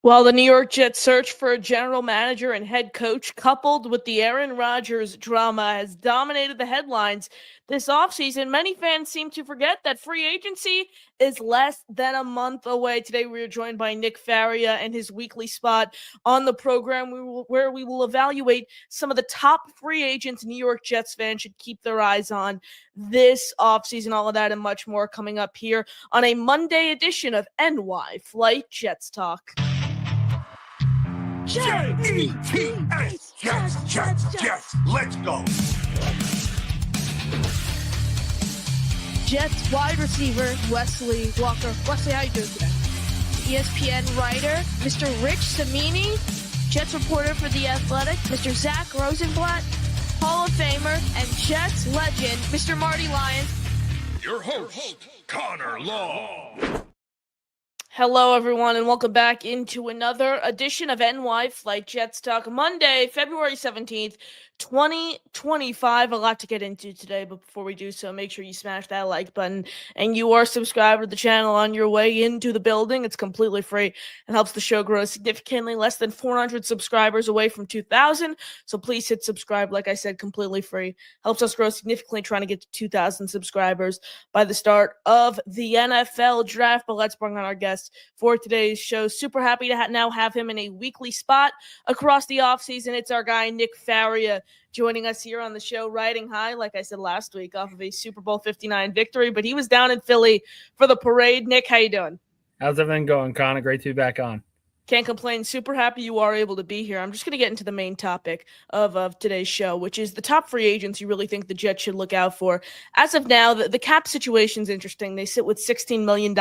While the New York Jets search for a general manager and head coach, coupled with the Aaron Rodgers drama, has dominated the headlines this offseason, many fans seem to forget that free agency is less than a month away. Today, we are joined by Nick Faria and his weekly spot on the program where we will evaluate some of the top free agents New York Jets fans should keep their eyes on this offseason. All of that and much more coming up here on a Monday edition of NY Flight Jets Talk. Jets, Jets, let's go. Jets wide receiver Wesley Walker. Wesley, how you doing today? ESPN writer, Mr. Rich Samini, Jets reporter for The Athletic, Mr. Zach Rosenblatt, Hall of Famer, and Jets legend, Mr. Marty Lyons. Your host, Connor Law. Hello, everyone, and welcome back into another edition of NY Flight Jets Talk. Monday, February 17th, 2025. A lot to get into today, but before we do so, make sure you smash that like button and you are subscribed to the channel on your way into the building. It's completely free and helps the show grow significantly. Less than 400 subscribers away from 2,000, so please hit subscribe. Like I said, completely free. Helps us grow significantly, trying to get to 2,000 subscribers by the start of the NFL draft. But let's bring on our guest for today's show. Super happy to now have him in a weekly spot across the offseason. It's our guy, Nick Faria, joining us here on the show, riding high, like I said last week, off of a Super Bowl 59 victory, but he was down in Philly for the parade. Nick, how you doing? How's everything going, Connor? Great to be back on. Can't complain. Super happy you are able to be here. I'm just going to get into the main topic of today's show, which is the top free agents you really think the Jets should look out for. As of now, the cap situation is interesting. They sit with $16 million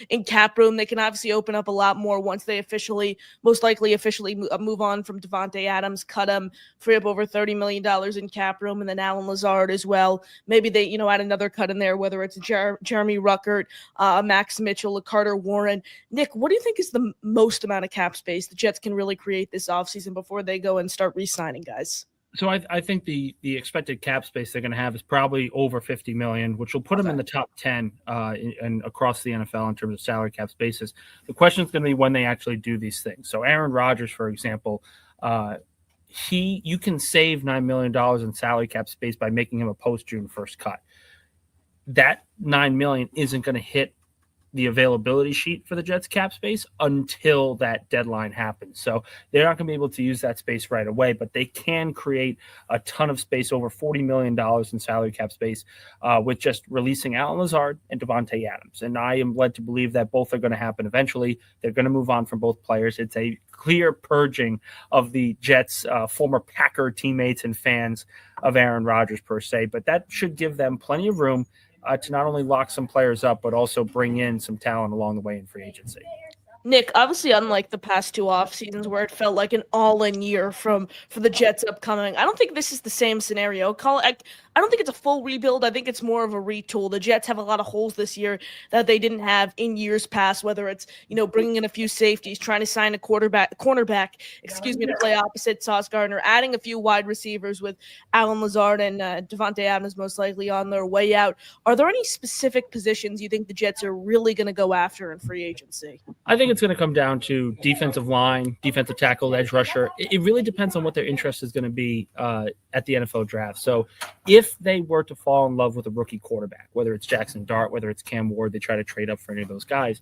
in cap room. They can obviously open up a lot more once they most likely officially move on from Davante Adams, cut him, free up over $30 million in cap room, and then Alan Lazard as well. Maybe they, add another cut in there, whether it's Jeremy Ruckert, Max Mitchell, Carter Warren. Nick, what do you think is the most amount of cap space the Jets can really create this offseason before they go and start re-signing guys? So I think the expected cap space they're going to have is probably over $50 million, which will put them in the top 10 and across the NFL in terms of salary cap spaces. The question is going to be when they actually do these things. So Aaron Rodgers, for example, you can save $9 million in salary cap space by making him a post-June 1st cut. That $9 million isn't going to hit the availability sheet for the Jets cap space until that deadline happens. So they're not going to be able to use that space right away, but they can create a ton of space, over $40 million in salary cap space with just releasing Alan Lazard and Davante Adams. And I am led to believe that both are going to happen eventually. They're going to move on from both players. It's a clear purging of the Jets' former Packer teammates and fans of Aaron Rodgers per se, but that should give them plenty of room to not only lock some players up, but also bring in some talent along the way in free agency. Nick, obviously, unlike the past two off seasons where it felt like an all-in year for the Jets upcoming, I don't think this is the same scenario. I don't think it's a full rebuild. I think it's more of a retool. The Jets have a lot of holes this year that they didn't have in years past, whether it's, bringing in a few safeties, trying to sign a cornerback, to play opposite Sauce Gardner, adding a few wide receivers with Alan Lazard and Davante Adams most likely on their way out. Are there any specific positions you think the Jets are really going to go after in free agency? I think it's going to come down to defensive line, defensive tackle, edge rusher. It really depends on what their interest is going to be at the NFL draft. So if they were to fall in love with a rookie quarterback, whether it's Jackson Dart, whether it's Cam Ward, they try to trade up for any of those guys,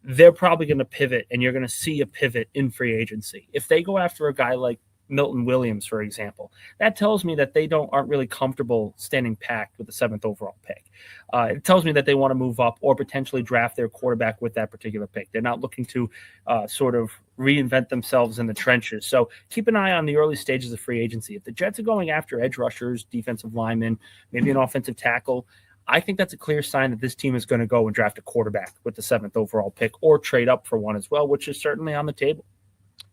they're probably going to pivot, and you're going to see a pivot in free agency. If they go after a guy like Milton Williams, for example, that tells me that they aren't really comfortable standing packed with the 7th overall pick. It tells me that they want to move up or potentially draft their quarterback with that particular pick. They're not looking to sort of reinvent themselves in the trenches. So keep an eye on the early stages of free agency. If the Jets are going after edge rushers, defensive linemen, maybe an offensive tackle, I think that's a clear sign that this team is going to go and draft a quarterback with the 7th overall pick or trade up for one as well, which is certainly on the table.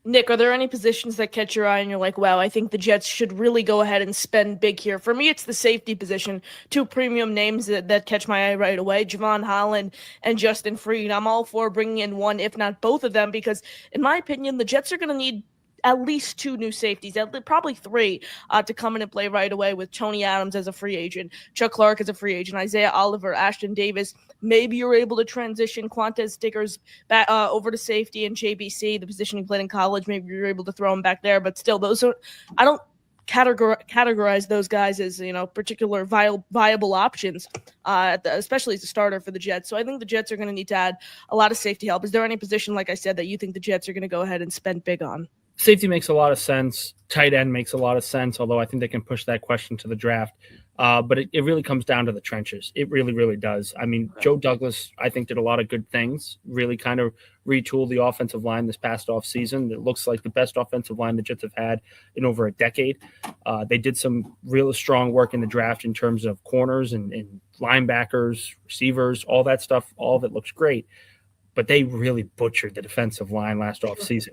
Nick, are there any positions that catch your eye and you're like, wow, I think the Jets should really go ahead and spend big here? For me, it's the safety position. Two premium names that catch my eye right away, Javon Holland and Justin Freed. I'm all for bringing in one, if not both of them, because in my opinion, the Jets are going to need at least 2 new safeties, probably 3, to come in and play right away with Tony Adams as a free agent, Chuck Clark as a free agent, Isaiah Oliver, Ashton Davis. Maybe you're able to transition Quantez Stickers back over to safety and JBC, the position he played in college. Maybe you're able to throw him back there, but still, I don't categorize those guys as particular viable options, especially as a starter for the Jets. So I think the Jets are going to need to add a lot of safety help. Is there any position, like I said, that you think the Jets are going to go ahead and spend big on? Safety makes a lot of sense. Tight end makes a lot of sense, although I think they can push that question to the draft. But it really comes down to the trenches. It really, really does. I mean, Joe Douglas, I think, did a lot of good things, really kind of retooled the offensive line this past offseason. It looks like the best offensive line the Jets have had in over a decade. They did some really strong work in the draft in terms of corners and linebackers, receivers, all that stuff. All of it looks great. But they really butchered the defensive line last offseason.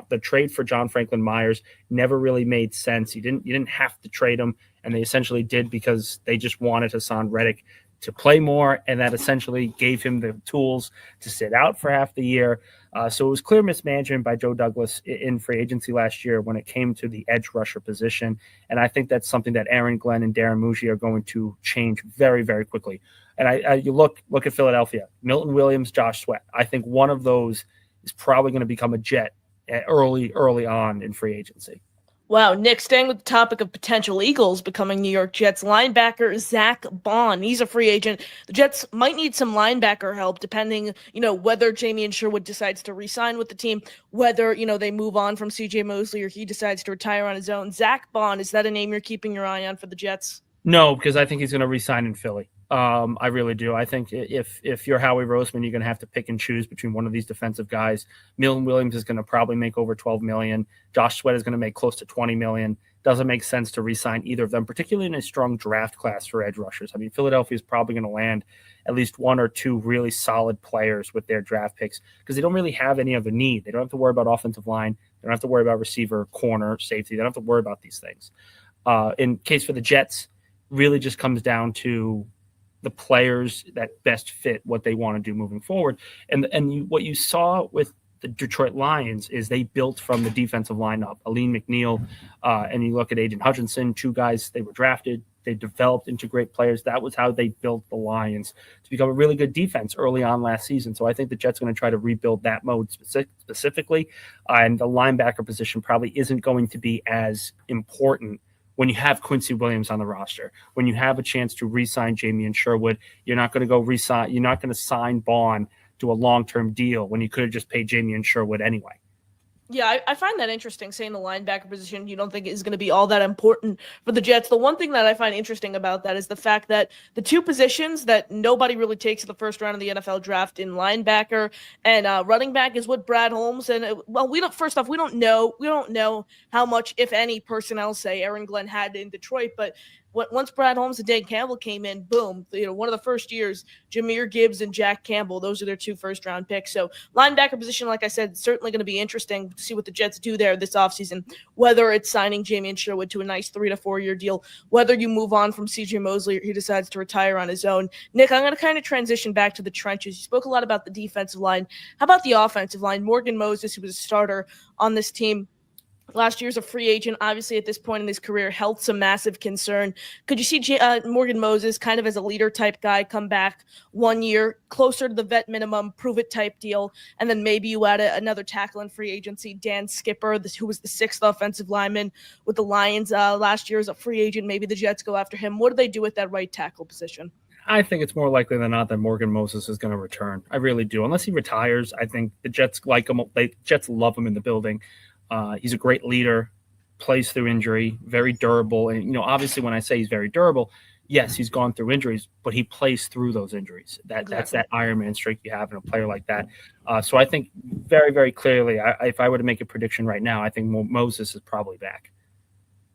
The trade for John Franklin Myers never really made sense. You didn't have to trade him, and they essentially did because they just wanted Hassan Reddick to play more, and that essentially gave him the tools to sit out for half the year. So it was clear mismanagement by Joe Douglas in free agency last year when it came to the edge rusher position, and I think that's something that Aaron Glenn and Darren Muji are going to change very, very quickly. And you look at Philadelphia, Milton Williams, Josh Sweat. I think one of those is probably going to become a Jet early on in free agency. Wow, Nick, staying with the topic of potential Eagles becoming New York Jets linebacker Zach Bond. He's a free agent. The Jets might need some linebacker help depending, whether Jamie Sherwood decides to re-sign with the team, whether, they move on from CJ Mosley or he decides to retire on his own. Zach Bond, is that a name you're keeping your eye on for the Jets? No, because I think he's going to re-sign in Philly. I really do. I think if you're Howie Roseman, you're going to have to pick and choose between one of these defensive guys. Milton Williams is going to probably make over $12 million. Josh Sweat is going to make close to $20 million. Doesn't make sense to re-sign either of them, particularly in a strong draft class for edge rushers. I mean, Philadelphia is probably going to land at least 1 or 2 really solid players with their draft picks because they don't really have any other need. They don't have to worry about offensive line. They don't have to worry about receiver, corner, safety. They don't have to worry about these things. In case for the Jets, really just comes down to the players that best fit what they want to do moving forward. What you saw with the Detroit Lions is they built from the defensive line up. Aleen McNeil, and you look at Aiden Hutchinson, 2 guys, they were drafted. They developed into great players. That was how they built the Lions to become a really good defense early on last season. So I think the Jets are going to try to rebuild that mode specifically. And the linebacker position probably isn't going to be as important when you have Quincy Williams on the roster, when you have a chance to re-sign Jamie Sherwood. You're not going to go re-sign. You're not going to sign Bond to a long-term deal when you could have just paid Jamie Sherwood anyway. Yeah, I find that interesting, saying the linebacker position you don't think is going to be all that important for the Jets. The one thing that I find interesting about that is the fact that the 2 positions that nobody really takes in the first round of the NFL draft in linebacker and running back is what Brad Holmes and we don't know how much, if any, personnel say Aaron Glenn had in Detroit, but once Brad Holmes and Dan Campbell came in, boom, one of the first years, Jahmyr Gibbs and Jack Campbell, those are their 2 first-round picks. So linebacker position, like I said, certainly going to be interesting to see what the Jets do there this offseason, whether it's signing Jamie Sherwood to a nice 3 to 4 year deal, whether you move on from CJ Mosley or he decides to retire on his own. Nick, I'm going to kind of transition back to the trenches. You spoke a lot about the defensive line. How about the offensive line? Morgan Moses, who was a starter on this team last year's a free agent, obviously at this point in his career, health's a massive concern. Could you see Morgan Moses kind of as a leader type guy come back 1 year, closer to the vet minimum, prove it type deal, and then maybe you add another tackle in free agency, Dan Skipper, who was the 6th offensive lineman with the Lions last year as a free agent. Maybe the Jets go after him. What do they do with that right tackle position? I think it's more likely than not that Morgan Moses is going to return. I really do. Unless he retires, I think the Jets like him. The Jets love him in the building. He's a great leader, plays through injury, very durable. And, obviously when I say he's very durable, yes, he's gone through injuries, but he plays through those injuries. That's that Iron Man streak you have in a player like that. So I think very, very clearly, if I were to make a prediction right now, I think Moses is probably back.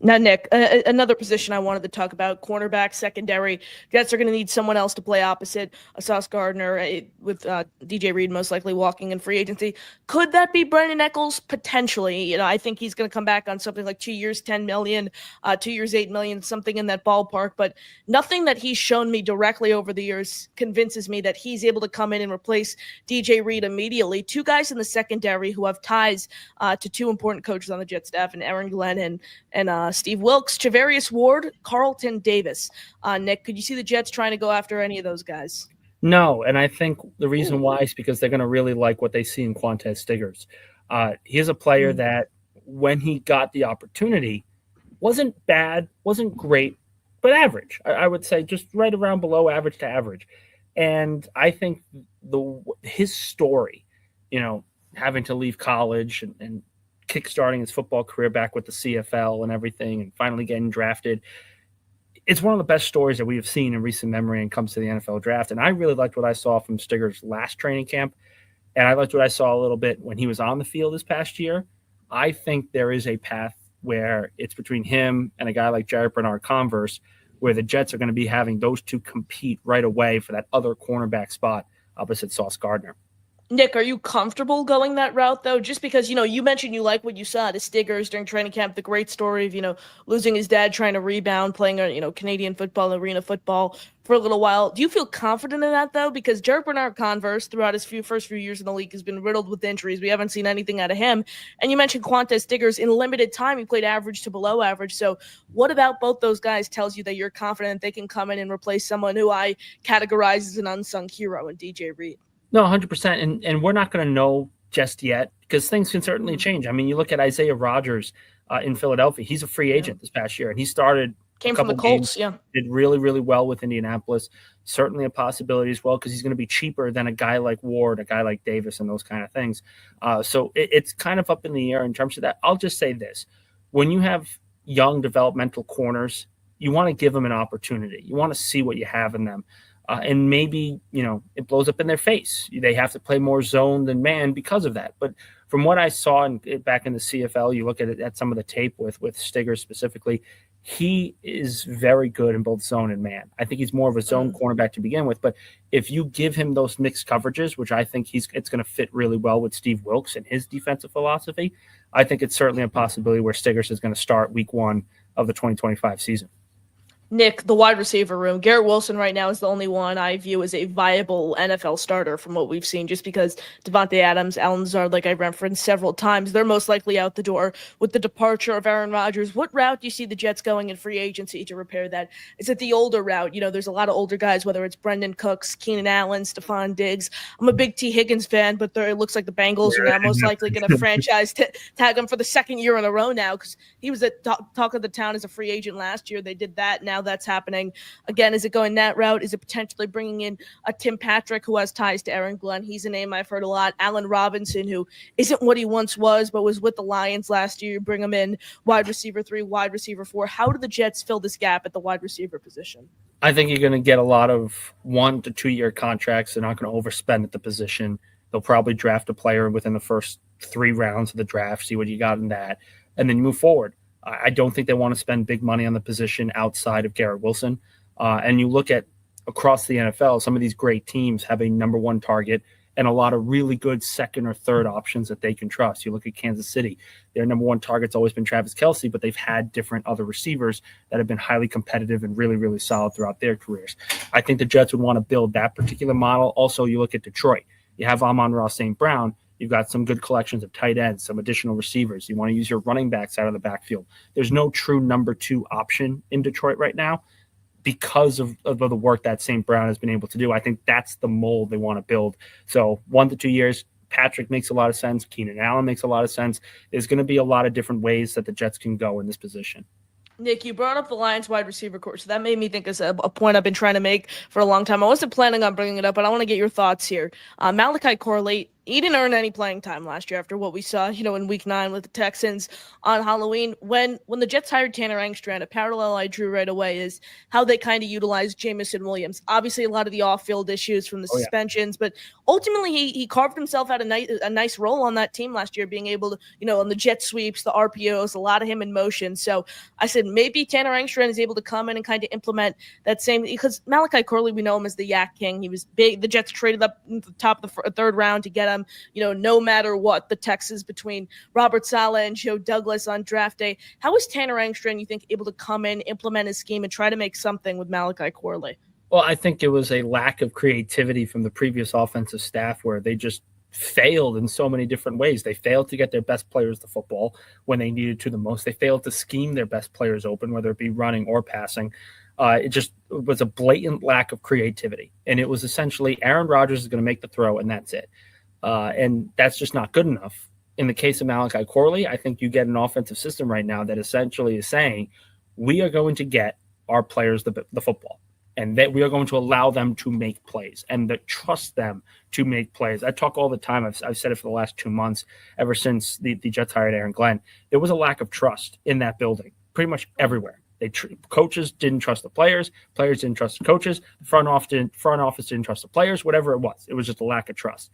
Now, Nick, another position I wanted to talk about, cornerback, secondary. Jets are going to need someone else to play opposite Sauce Gardner with DJ Reed most likely walking in free agency. Could that be Brandon Eccles? Potentially. I think he's going to come back on something like 2 years, $10 million, 2 years, $8 million, something in that ballpark. But nothing that he's shown me directly over the years convinces me that he's able to come in and replace DJ Reed immediately. Two guys in the secondary who have ties to two important coaches on the Jet staff, and Aaron Glenn and Steve Wilkes, Javarius Ward, Carlton Davis. Nick, could you see the Jets trying to go after any of those guys? No, and I think the reason why is because they're going to really like what they see in Quantez Stiggers. He's a player that, when he got the opportunity, wasn't bad, wasn't great, but average. I would say just right around below average to average. And I think his story, having to leave college and kickstarting his football career back with the CFL and everything, and finally getting drafted. It's one of the best stories that we have seen in recent memory when it comes to the NFL draft. And I really liked what I saw from Stigger's last training camp. And I liked what I saw a little bit when he was on the field this past year. I think there is a path where it's between him and a guy like Jared Bernard-Converse, where the Jets are going to be having those two compete right away for that other cornerback spot opposite Sauce Gardner. Nick, are you comfortable going that route, though? Just because, you mentioned you like what you saw at Stiggers during training camp, the great story of, losing his dad, trying to rebound, playing, Canadian football, arena football for a little while. Do you feel confident in that, though? Because Jared Bernard-Converse, throughout his first few years in the league, has been riddled with injuries. We haven't seen anything out of him. And you mentioned Quantez Stiggers. In limited time, he played average to below average. So what about both those guys tells you that you're confident they can come in and replace someone who I categorize as an unsung hero in DJ Reed? No, 100%. And we're not going to know just yet because things can certainly change. I mean, you look at Isaiah Rodgers in Philadelphia. He's a free agent this past year, and he came from the Colts, did really, really well with Indianapolis. Certainly a possibility as well because he's going to be cheaper than a guy like Ward, a guy like Davis, and those kind of things. So it's kind of up in the air in terms of that. I'll just say this. When you have young developmental corners, you want to give them an opportunity. You want to see what you have in them. And maybe, it blows up in their face. They have to play more zone than man because of that. But from what I saw back in the CFL, you look at some of the tape with Stigger specifically, he is very good in both zone and man. I think he's more of a zone cornerback to begin with. But if you give him those mixed coverages, which I think it's going to fit really well with Steve Wilkes and his defensive philosophy, I think it's certainly a possibility where Stiggers is going to start week 1 of the 2025 season. Nick, the wide receiver room. Garrett Wilson right now is the only one I view as a viable NFL starter from what we've seen, just because Devontae Adams, Allen Lazard, like I referenced several times, they're most likely out the door with the departure of Aaron Rodgers. What route do you see the Jets going in free agency to repair that? Is it the older route? There's a lot of older guys, whether it's Brendan Cooks, Keenan Allen, Stephon Diggs. I'm a big T. Higgins fan, but it looks like the Bengals are now most likely going to franchise tag him for the second year in a row now because he was at talk of the town as a free agent last year. They did that. Now that's happening again. Is it going that route? Is it potentially bringing in a Tim Patrick who has ties to Aaron Glenn? He's a name I've heard a lot. Allen Robinson, who isn't what he once was, but was with the Lions last year. Bring him in, wide receiver 3, wide receiver 4. How do the Jets fill this gap at the wide receiver position? I think you're going to get a lot of 1 to 2 year contracts. They're not going to overspend at the position. They'll probably draft a player within the first 3 rounds of the draft, see what you got in that, and then you move forward. I don't think they want to spend big money on the position outside of Garrett Wilson. And you look at across the NFL, some of these great teams have a number 1 target and a lot of really good second or third options that they can trust. You look at Kansas City, their number 1 target's always been Travis Kelce, but they've had different other receivers that have been highly competitive and really, really solid throughout their careers. I think the Jets would want to build that particular model. Also, you look at Detroit. You have Amon-Ra St. Brown. You've got some good collections of tight ends, some additional receivers. You want to use your running backs out of the backfield. There's no true number 2 option in Detroit right now because of the work that St. Brown has been able to do. I think that's the mold they want to build. So 1 to 2 years, Patrick makes a lot of sense. Keenan Allen makes a lot of sense. There's going to be a lot of different ways that the Jets can go in this position. Nick, you brought up the Lions wide receiver corps, so that made me think of a point I've been trying to make for a long time. I wasn't planning on bringing it up, but I want to get your thoughts here. Malachi Corley, He didn't earn any playing time last year after what we saw, in week 9 with the Texans on Halloween. When the Jets hired Tanner Engstrand, a parallel I drew right away is how they kind of utilized Jamison Williams. Obviously, a lot of the off-field issues from the Oh, yeah. suspensions, but ultimately he carved himself out a nice role on that team last year, being able to, on the jet sweeps, the RPOs, a lot of him in motion. So I said maybe Tanner Engstrand is able to come in and kind of implement that same, because Malachi Corley, we know him as the Yak King. He was big. The Jets traded up in the top of the third round to get him, no matter what. The Texans between Robert Saleh and Joe Douglas on draft day. How is Tanner Engstrand, you think, able to come in, implement his scheme, and try to make something with Malachi Corley? Well, I think it was a lack of creativity from the previous offensive staff where they just failed in so many different ways. They failed to get their best players the football when they needed to the most. They failed to scheme their best players open, whether it be running or passing. It just was a blatant lack of creativity. And it was essentially Aaron Rodgers is going to make the throw, and that's it. And that's just not good enough. In the case of Malachi Corley, I think you get an offensive system right now that essentially is saying, we are going to get our players the football, and that we are going to allow them to make plays and to trust them to make plays. I talk all the time. I've said it for the last 2 months, ever since the Jets hired Aaron Glenn. There was a lack of trust in that building, pretty much everywhere. Coaches didn't trust the players didn't trust the coaches, the front office didn't trust the players, whatever it was. It was just a lack of trust.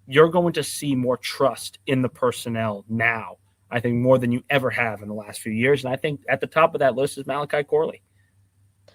You're going to see more trust in the personnel now, I think, more than you ever have in the last few years. And I think at the top of that list is Malachi Corley.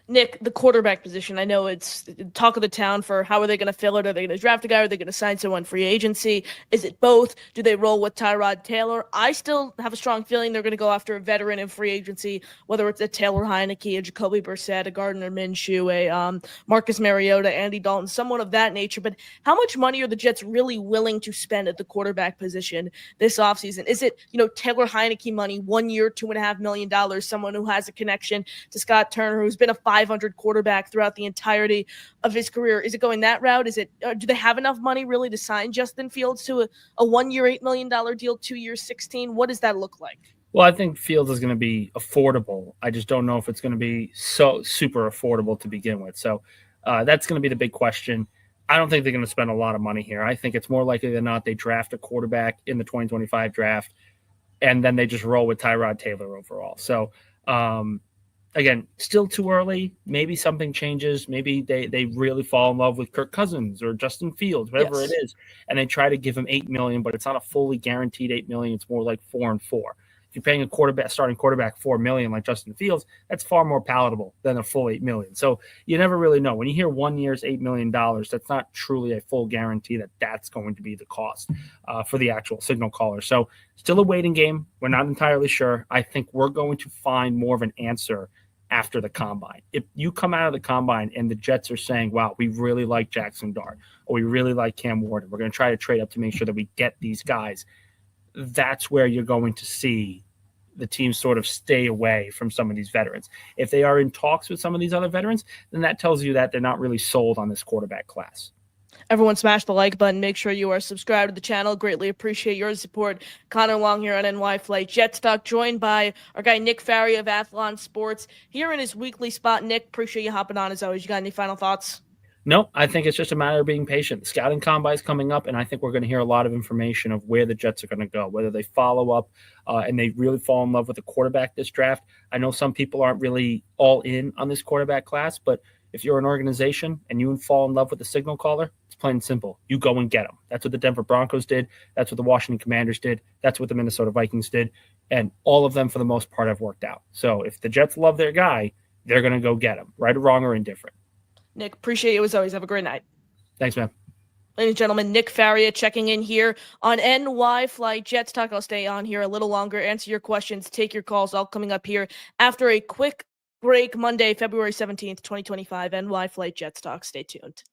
Nick, the quarterback position, I know it's talk of the town for how are they going to fill it? Are they going to draft a guy? Are they going to sign someone free agency? Is it both? Do they roll with Tyrod Taylor? I still have a strong feeling they're going to go after a veteran in free agency, whether it's a Taylor Heineke, a Jacoby Brissett, a Gardner Minshew, a Marcus Mariota, Andy Dalton, someone of that nature. But how much money are the Jets really willing to spend at the quarterback position this offseason? Is it, Taylor Heineke money, 1 year, $2.5 million, someone who has a connection to Scott Turner, who's been a 500 quarterback throughout the entirety of his career? Is it going that route? Is it, do they have enough money really to sign Justin Fields to a 1 year, $8 million deal, 2 years, 16? What does that look like? Well, I think Fields is going to be affordable. I just don't know if it's going to be so super affordable to begin with. So that's going to be the big question. I don't think they're going to spend a lot of money here. I think it's more likely than not they draft a quarterback in the 2025 draft, and then they just roll with Tyrod Taylor overall. So, again, still too early. Maybe something changes. Maybe they really fall in love with Kirk Cousins or Justin Fields, whatever it is, and they try to give him $8 million, but it's not a fully guaranteed $8 million. It's more like 4 and 4. If you're paying a starting quarterback $4 million like Justin Fields, that's far more palatable than a full $8 million. So you never really know. When you hear 1 year's $8 million, that's not truly a full guarantee that that's going to be the cost for the actual signal caller. So still a waiting game. We're not entirely sure. I think we're going to find more of an answer after the combine. If you come out of the combine and the Jets are saying, wow, we really like Jackson Dart, or we really like Cam Warden, we're going to try to trade up to make sure that we get these guys, that's where you're going to see the team sort of stay away from some of these veterans. If they are in talks with some of these other veterans, then that tells you that they're not really sold on this quarterback class. Everyone smash the like button. Make sure you are subscribed to the channel. Greatly appreciate your support. Connor Long here on NY Flight Jets Talk, joined by our guy Nick Faria of Athlon Sports here in his weekly spot. Nick, appreciate you hopping on as always. You got any final thoughts? No, I think it's just a matter of being patient. The scouting combine is coming up, and I think we're going to hear a lot of information of where the Jets are going to go, whether they follow up and they really fall in love with the quarterback this draft. I know some people aren't really all in on this quarterback class, but if you're an organization and you fall in love with the signal caller, it's plain and simple. You go and get them. That's what the Denver Broncos did. That's what the Washington Commanders did. That's what the Minnesota Vikings did. And all of them, for the most part, have worked out. So if the Jets love their guy, they're going to go get him, right or wrong or indifferent. Nick, appreciate you as always. Have a great night. Thanks, man. Ladies and gentlemen, Nick Faria checking in here on NY Flight Jets Talk. I'll stay on here a little longer, answer your questions, take your calls, all coming up here after a quick break. Monday, February 17th, 2025, NY Flight Jets Talk. Stay tuned.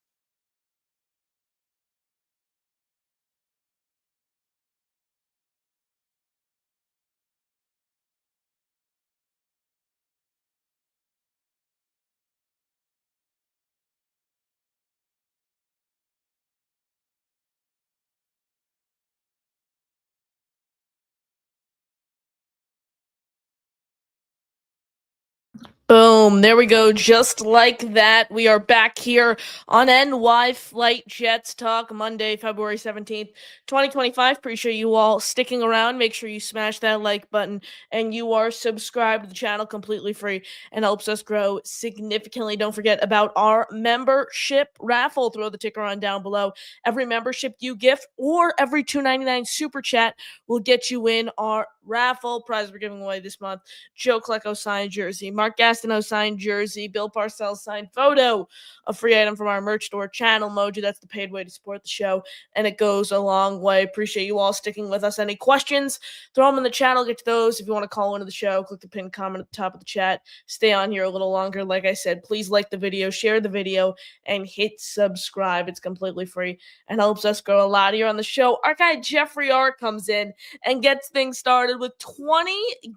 Boom. Boom. There we go. Just like that. We are back here on NY Flight Jets Talk Monday, February 17th, 2025. Appreciate you all sticking around. Make sure you smash that like button and you are subscribed to the channel completely free and helps us grow significantly. Don't forget about our membership raffle. Throw the ticker on down below. Every membership you gift or every $2.99 super chat will get you in our raffle. Prize we're giving away this month: Joe Klecko signed jersey, Mark Gastineau signed jersey, Bill Parcells signed photo, a free item from our merch store, Channel Moji. That's the paid way to support the show, and it goes a long way. Appreciate you all sticking with us. Any questions, throw them in the chat. I'll get to those. If you want to call into the show, click the pinned comment at the top of the chat. Stay on here a little longer. Like I said, please like the video, share the video, and hit subscribe. It's completely free and helps us grow a lot here on the show. Our guy Jeffrey R comes in and gets things started with 20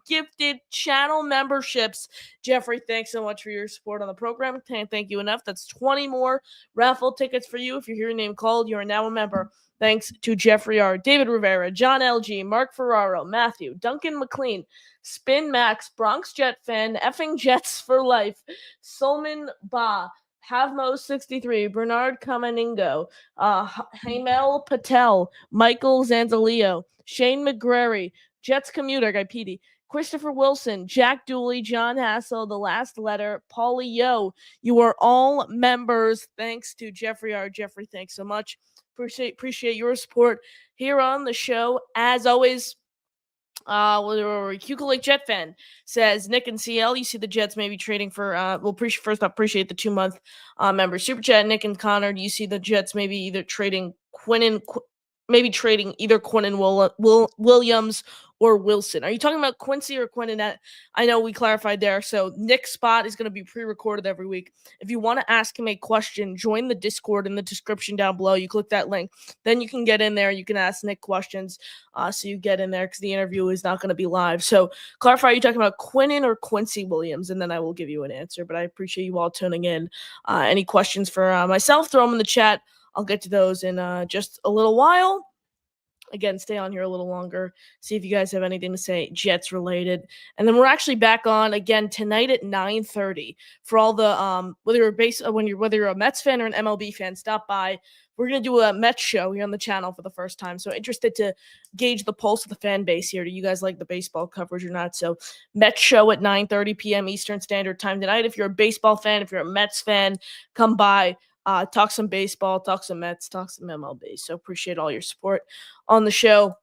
gifted channel memberships. Jeffrey, thanks so much for your support on the program. Can't thank you enough. That's 20 more raffle tickets for you. If you hear your name called, you are now a member. Thanks to Jeffrey R., David Rivera, John LG, Mark Ferraro, Matthew, Duncan McLean, Spin Max, Bronx Jet Fan, Effing Jets for Life, Solman Ba, Havmo63, Bernard Kamaningo, Hamel Patel, Michael Zanzaleo, Shane McGrary, Jets Commuter, Guy Petey, Christopher Wilson, Jack Dooley, John Hassel, The Last Letter, Paulie Yo. You are all members. Thanks to Jeffrey R. Jeffrey, thanks so much. Appreciate your support here on the show. As always, Hugo Lake Jet fan says, Nick and CL, you see the Jets maybe trading for, first off, appreciate the 2-month member super chat. Nick and Connor, do you see the Jets maybe either trading either Quinnen Williams or Wilson? Are you talking about Quincy or Quinnen? I know we clarified there. So Nick's spot is going to be pre-recorded every week. If you want to ask him a question, join the Discord in the description down below. You click that link. Then you can get in there. You can ask Nick questions. So you get in there because the interview is not going to be live. So clarify, are you talking about Quinnen or Quincy Williams? And then I will give you an answer. But I appreciate you all tuning in. Any questions for myself, throw them in the chat. I'll get to those in just a little while. Again, stay on here a little longer. See if you guys have anything to say Jets related. And then we're actually back on again tonight at 9:30 for all the whether you're a Mets fan or an MLB fan, stop by. We're gonna do a Mets show here on the channel for the first time. So interested to gauge the pulse of the fan base here. Do you guys like the baseball coverage or not? So Mets show at 9:30 p.m. Eastern Standard Time tonight. If you're a baseball fan, if you're a Mets fan, come by. Talk some baseball, talk some Mets, talk some MLB. So appreciate all your support on the show.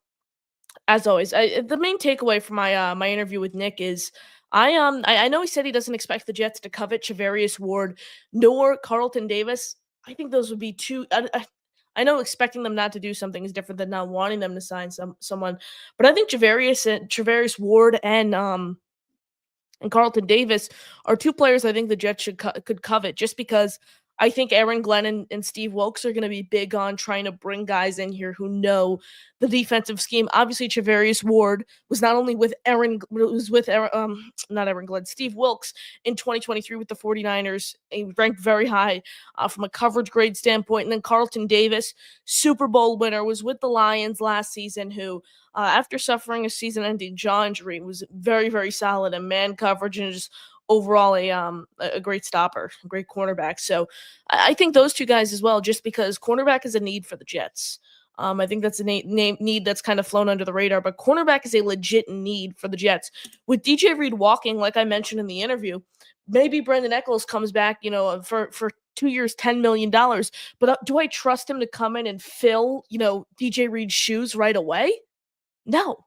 As always, the main takeaway from my interview with Nick is I know he said he doesn't expect the Jets to covet Charvarius Ward nor Carlton Davis. I think those would be two. I know expecting them not to do something is different than not wanting them to sign someone, but I think Charvarius Ward and Carlton Davis are two players I think the Jets could covet, just because I think Aaron Glenn and Steve Wilkes are going to be big on trying to bring guys in here who know the defensive scheme. Obviously, Charvarius Ward was not only with Steve Wilkes in 2023 with the 49ers. He ranked very high from a coverage grade standpoint. And then Carlton Davis, Super Bowl winner, was with the Lions last season, who after suffering a season-ending jaw injury, was very, very solid in man coverage and just overall a great stopper, a great cornerback. So I think those two guys as well, just because cornerback is a need for the Jets. I think that's a need that's kind of flown under the radar, but cornerback is a legit need for the Jets. With DJ Reed walking, like I mentioned in the interview, maybe Brendan Eccles comes back, for 2 years, $10 million. But do I trust him to come in and fill, DJ Reed's shoes right away? No.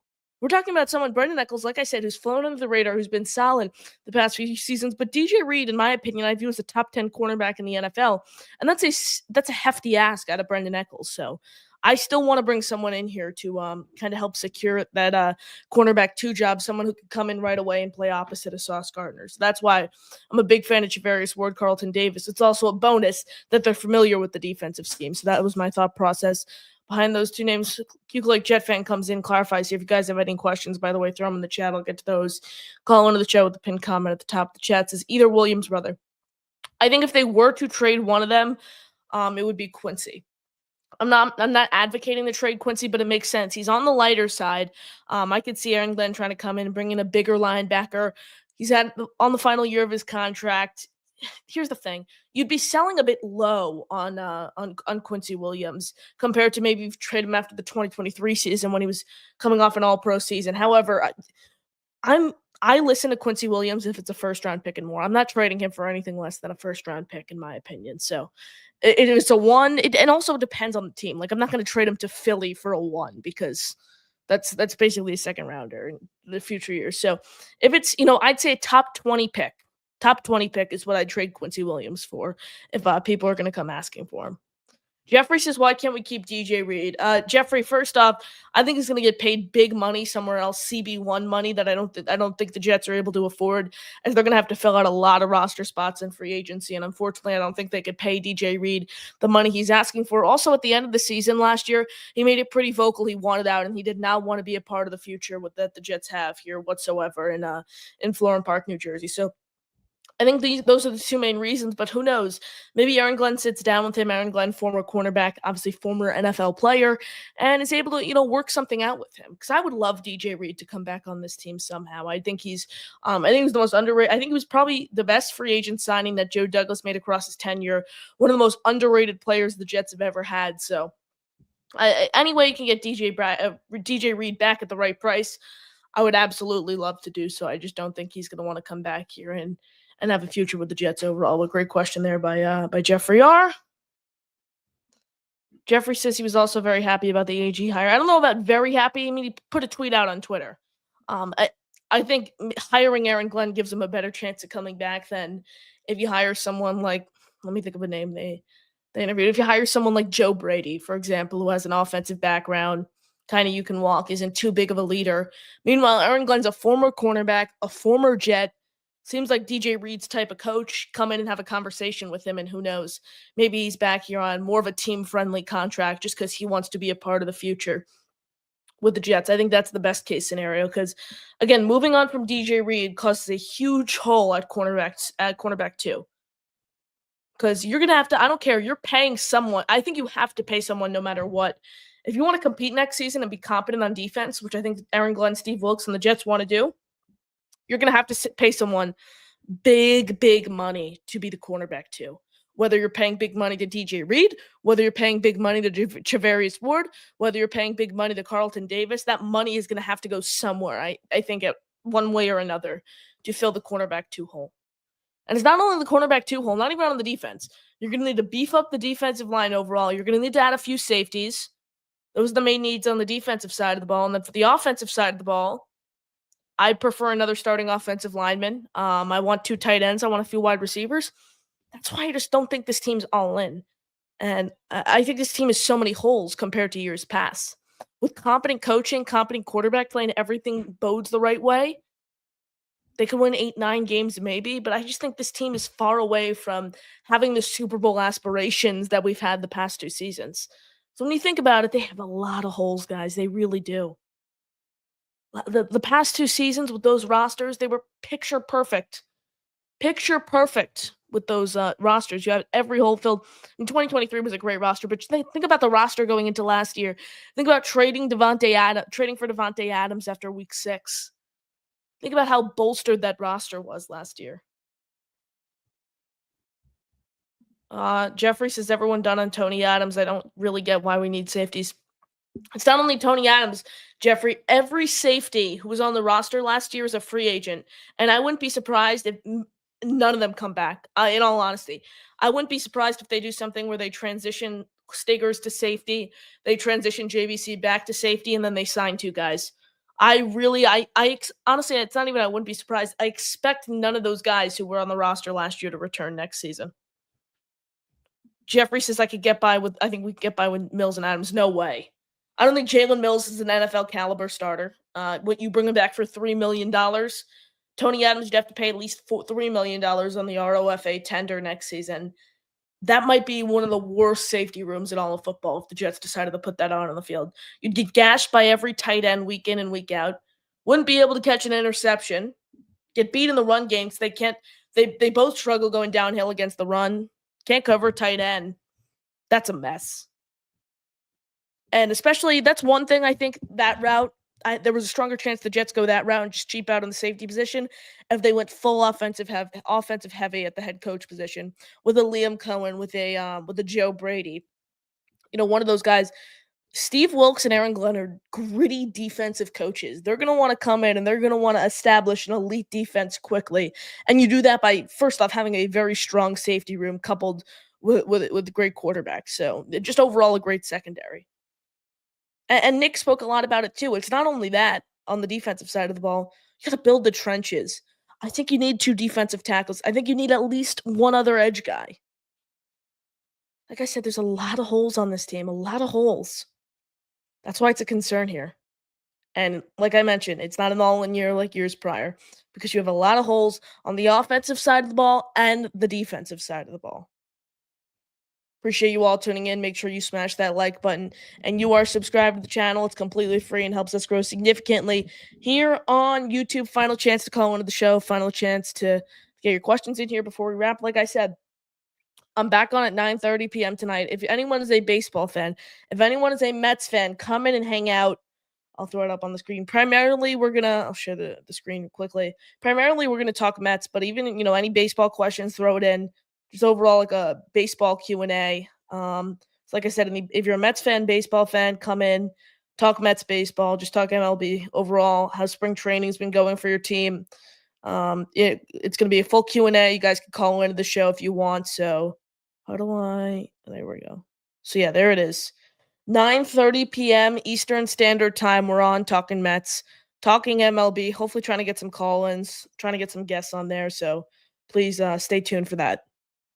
We're talking about someone, Brendan Eccles, like I said, who's flown under the radar, who's been solid the past few seasons. But DJ Reed, in my opinion, I view as a top 10 cornerback in the NFL. And that's a hefty ask out of Brendan Eccles. So I still want to bring someone in here to kind of help secure that cornerback 2 job, someone who could come in right away and play opposite of Sauce Gardner. So that's why I'm a big fan of Charvarius Ward, Carlton Davis. It's also a bonus that they're familiar with the defensive scheme. So that was my thought process behind those two names. Like Jet Fan comes in, clarifies here. If you guys have any questions, by the way, throw them in the chat. I'll get to those. Call into the show with the pinned comment at the top of the chat. It says either Williams brother. I think if they were to trade one of them, it would be Quincy. I'm not advocating the trade Quincy, but it makes sense. He's on the lighter side. I could see Aaron Glenn trying to come in and bring in a bigger linebacker. He's on the final year of his contract. Here's the thing: you'd be selling a bit low on Quincy Williams compared to maybe trade him after the 2023 season when he was coming off an All-Pro season. However, I listen to Quincy Williams if it's a first round pick and more. I'm not trading him for anything less than a first round pick, in my opinion. So it is a one. And also depends on the team. Like I'm not going to trade him to Philly for a one because that's basically a second rounder in the future years. So if it's I'd say a top 20 pick. Top 20 pick is what I'd trade Quincy Williams for if people are going to come asking for him. Jeffrey says, why can't we keep DJ Reed? Jeffrey, first off, I think he's going to get paid big money somewhere else, CB1 money that I don't think the Jets are able to afford, as they're going to have to fill out a lot of roster spots in free agency. And unfortunately, I don't think they could pay DJ Reed the money he's asking for. Also, at the end of the season last year, he made it pretty vocal he wanted out, and he did not want to be a part of the future that the Jets have here whatsoever in Florham Park, New Jersey. So I think those are the two main reasons, but who knows? Maybe Aaron Glenn sits down with him. Aaron Glenn, former cornerback, obviously former NFL player, and is able to, work something out with him. Because I would love DJ Reed to come back on this team somehow. I think he's the most underrated. I think he was probably the best free agent signing that Joe Douglas made across his tenure. One of the most underrated players the Jets have ever had. So, any way you can get DJ Reed back at the right price, I would absolutely love to do so. I just don't think he's going to want to come back here and have a future with the Jets overall. A great question there by Jeffrey R. Jeffrey says he was also very happy about the AG hire. I don't know about very happy. I mean, he put a tweet out on Twitter. I think hiring Aaron Glenn gives him a better chance of coming back than if you hire someone like, let me think of a name they interviewed. If you hire someone like Joe Brady, for example, who has an offensive background, kind of you can walk, isn't too big of a leader. Meanwhile, Aaron Glenn's a former cornerback, a former Jet. Seems like DJ Reed's type of coach. Come in and have a conversation with him, and who knows, maybe he's back here on more of a team-friendly contract just because he wants to be a part of the future with the Jets. I think that's the best case scenario because, again, moving on from DJ Reed causes a huge hole at cornerback 2. Because you're going to have to, I don't care, you're paying someone. I think you have to pay someone no matter what. If you want to compete next season and be competent on defense, which I think Aaron Glenn, Steve Wilkes, and the Jets want to do, you're going to have to pay someone big money to be the cornerback 2. Whether you're paying big money to DJ Reed, whether you're paying big money to Charvarius Ward, whether you're paying big money to Carlton Davis, that money is going to have to go somewhere, I think, at one way or another to fill the cornerback 2 hole. And it's not only the cornerback 2 hole, not even on the defense. You're going to need to beef up the defensive line overall. You're going to need to add a few safeties. Those are the main needs on the defensive side of the ball. And then for the offensive side of the ball, I prefer another starting offensive lineman. I want 2 tight ends. I want a few wide receivers. That's why I just don't think this team's all in. And I think this team has so many holes compared to years past. With competent coaching, competent quarterback play, and everything bodes the right way, they could win 8-9 games maybe, but I just think this team is far away from having the Super Bowl aspirations that we've had the past 2 seasons. So when you think about it, they have a lot of holes, guys. They really do. The past 2 seasons with those rosters, they were picture perfect. Picture perfect with those rosters. You have every hole filled. In 2023 was a great roster, but think about the roster going into last year. Think about trading for Devontae Adams after week 6. Think about how bolstered that roster was last year. Jeffrey says, everyone done on Tony Adams. I don't really get why we need safeties. It's not only Tony Adams, Jeffrey. Every safety who was on the roster last year is a free agent. And I wouldn't be surprised if none of them come back, in all honesty. I wouldn't be surprised if they do something where they transition Stiggers to safety, they transition JVC back to safety, and then they sign 2 guys. Honestly, it's not even I wouldn't be surprised. I expect none of those guys who were on the roster last year to return next season. Jeffrey says I think we could get by with Mills and Adams. No way. I don't think Jalen Mills is an NFL caliber starter. What you bring him back for $3 million. Tony Adams, you'd have to pay at least $3 million on the ROFA tender next season. That might be one of the worst safety rooms in all of football if the Jets decided to put that on the field. You'd get gashed by every tight end week in and week out. Wouldn't be able to catch an interception. Get beat in the run game because they both struggle going downhill against the run. Can't cover tight end. That's a mess. And especially, that's one thing I think that route there was a stronger chance the Jets go that route and just cheap out on the safety position if they went full offensive heavy at the head coach position with a Liam Cohen, with a Joe Brady. One of those guys. Steve Wilkes and Aaron Glenn are gritty defensive coaches. They're going to want to come in and they're going to want to establish an elite defense quickly. And you do that by, first off, having a very strong safety room coupled with great quarterbacks. So just overall a great secondary. And Nick spoke a lot about it too. It's not only that on the defensive side of the ball. You got to build the trenches. I think you need 2 defensive tackles. I think you need at least one other edge guy. Like I said, there's a lot of holes on this team, a lot of holes. That's why it's a concern here. And like I mentioned, it's not an all-in year like years prior because you have a lot of holes on the offensive side of the ball and the defensive side of the ball. Appreciate you all tuning in. Make sure you smash that like button and you are subscribed to the channel. It's completely free and helps us grow significantly here on YouTube. Final chance to call into the show. Final chance to get your questions in here before we wrap. Like I said, I'm back on at 9:30 p.m. tonight. If anyone is a baseball fan, if anyone is a Mets fan, come in and hang out. I'll throw it up on the screen. Primarily, I'll share the screen quickly. Primarily, we're going to talk Mets, but even, any baseball questions, throw it in. Just overall, like a baseball Q&A. So like I said, if you're a Mets fan, baseball fan, come in, talk Mets baseball, just talk MLB overall, how spring training's been going for your team. It's going to be a full Q&A. You guys can call into the show if you want. So there we go. So yeah, there it is. 9:30 p.m. Eastern Standard Time. We're on talking Mets, talking MLB, hopefully trying to get some call-ins, trying to get some guests on there. So please stay tuned for that.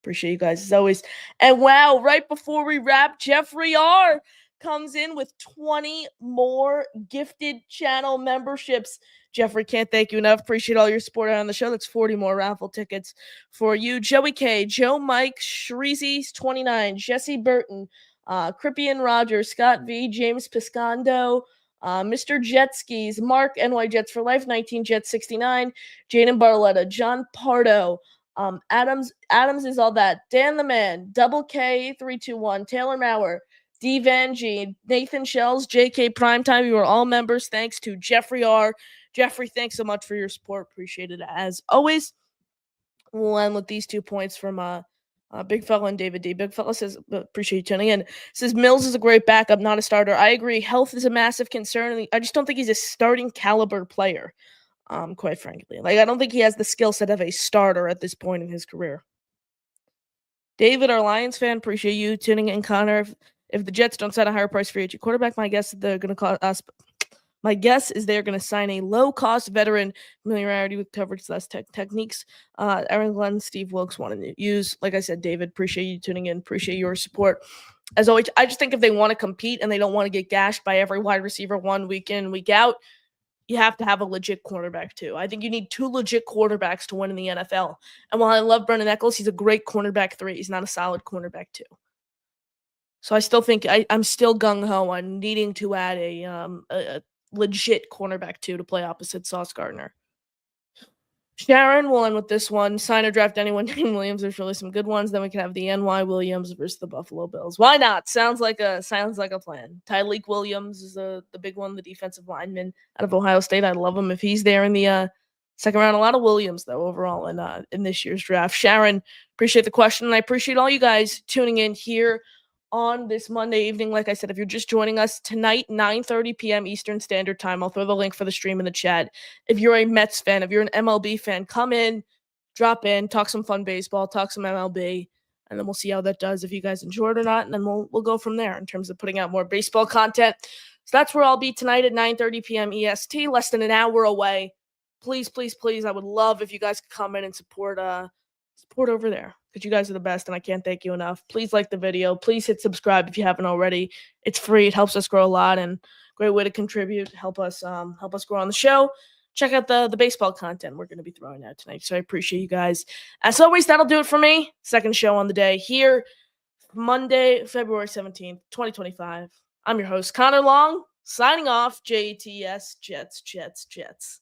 Appreciate you guys as always. And wow, right before we wrap, Jeffrey R. comes in with 20 more gifted channel memberships. Jeffrey, can't thank you enough. Appreciate all your support on the show. That's 40 more raffle tickets for you. Joey K, Joe Mike, Shreezy's 29, Jesse Burton, Crippian Rogers, Scott V, James Piscondo, Mr. Jet Skis, Mark, NY Jets for Life, 19 Jets 69, Jaden Barletta, John Pardo, Adams is all that, Dan the Man, Double K 321, Taylor Maurer, D Van G, Nathan Shells, JK Primetime. You are all members. Thanks to Jeffrey R. Jeffrey, thanks so much for your support. Appreciate it as always. We'll end with these 2 points from Big Fella and David D. Big Fella says, appreciate you tuning in. Says Mills is a great backup, not a starter. I agree. Health is a massive concern. I just don't think he's a starting caliber player, quite frankly. Like, I don't think he has the skill set of a starter at this point in his career. David, our Lions fan, appreciate you tuning in. Connor, if the Jets don't set a higher price for each quarterback, my guess is they're going to cost us. My guess is they're going to sign a low-cost veteran, familiarity with coverage, less techniques. Aaron Glenn, Steve Wilkes wanted to use. Like I said, David, appreciate you tuning in. Appreciate your support. As always, I just think if they want to compete and they don't want to get gashed by every wide receiver 1 week in, week out, you have to have a legit quarterback too. I think you need 2 legit quarterbacks to win in the NFL. And while I love Brendan Eccles, he's a great cornerback 3. He's not a solid cornerback 2. So I still think I'm still gung-ho on needing to add a legit cornerback 2 to play opposite Sauce Gardner. Sharon, we'll end with this one. Sign or draft anyone named Williams. There's really some good ones. Then we can have the NY Williams versus the Buffalo Bills. Why not? Sounds like a plan. Tyleik Williams is the big one, the defensive lineman out of Ohio State. I'd love him if he's there in the second round. A lot of Williams though overall in this year's draft. Sharon, appreciate the question, and I appreciate all you guys tuning in here on this Monday evening. Like I said, if you're just joining us tonight, 9:30 p.m. Eastern Standard Time, I'll throw the link for the stream in the chat. If you're a Mets fan, if you're an MLB fan, come in, drop in, talk some fun baseball, talk some MLB, and then we'll see how that does, if you guys enjoy it or not, and then we'll go from there in terms of putting out more baseball content. So that's where I'll be tonight at 9:30 p.m. EST, less than an hour away. Please, please, please, I would love if you guys could come in and support over there, because you guys are the best, and I can't thank you enough. Please like the video. Please hit subscribe if you haven't already. It's free. It helps us grow a lot, and great way to contribute. Help us grow on the show. Check out the baseball content we're going to be throwing out tonight. So I appreciate you guys. As always, that'll do it for me. Second show on the day here, Monday, February 17th, 2025. I'm your host, Connor Long, signing off. JETS, Jets, Jets, Jets.